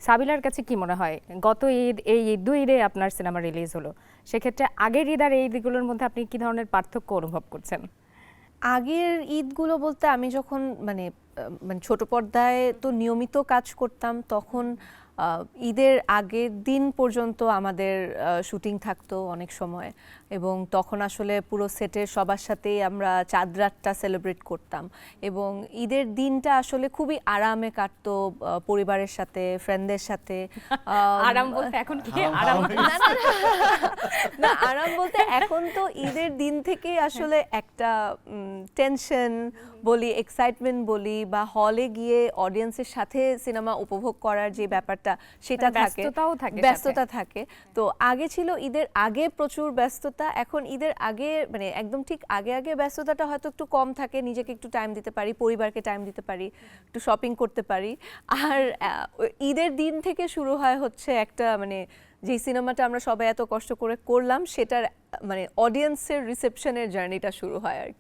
সাবিলার কাছে কি মনে হয় গত ঈদ এই ঈদ দুই ঈদে আপনার সিনেমা রিলিজ হলো, সেক্ষেত্রে আগের ঈদ আর এই ঈদগুলোর মধ্যে আপনি কি ধরনের পার্থক্য অনুভব করছেন? আগের ঈদগুলো বলতে আমি যখন মানে ছোট পর্দায় তো নিয়মিত কাজ করতাম, তখন ঈদের আগের দিন পর্যন্ত আমাদের শুটিং থাকতো অনেক সময়, এবং তখন আসলে পুরো সেটের সবার সাথেই আমরা চাঁদ রাতটা সেলিব্রেট করতাম, এবং ঈদের দিনটা আসলে খুবই আরামে কাটতো পরিবারের সাথে, ফ্রেন্ডদের সাথে। আরাম বলতে এখন কি আরাম? না না না, আরাম বলতে এখন তো ঈদের দিন থেকেই আসলে একটা টেনশন বলি, এক্সাইটমেন্ট বলি, বা হলে গিয়ে অডিয়েন্সের সাথে সিনেমা উপভোগ করার যে ব্যাপারটা সেটা থাকে, ব্যস্ততা থাকে। তো আগে ছিল ঈদের আগে প্রচুর ব্যস্ততা, এখন ঈদের আগে মানে একদম ঠিক আগে আগে ব্যস্ততাটা হয়তো একটু কম থাকে, নিজেকে একটু টাইম দিতে পারি, পরিবারকে টাইম দিতে পারি, একটু শপিং করতে পারি। আর ঈদের দিন থেকে শুরু হয় হচ্ছে একটা মানে যে সিনেমাটা আমরা সবাই এত কষ্ট করে করলাম সেটার মানে অডিয়েন্সের রিসেপশনের জার্নিটা শুরু হয় আর কি।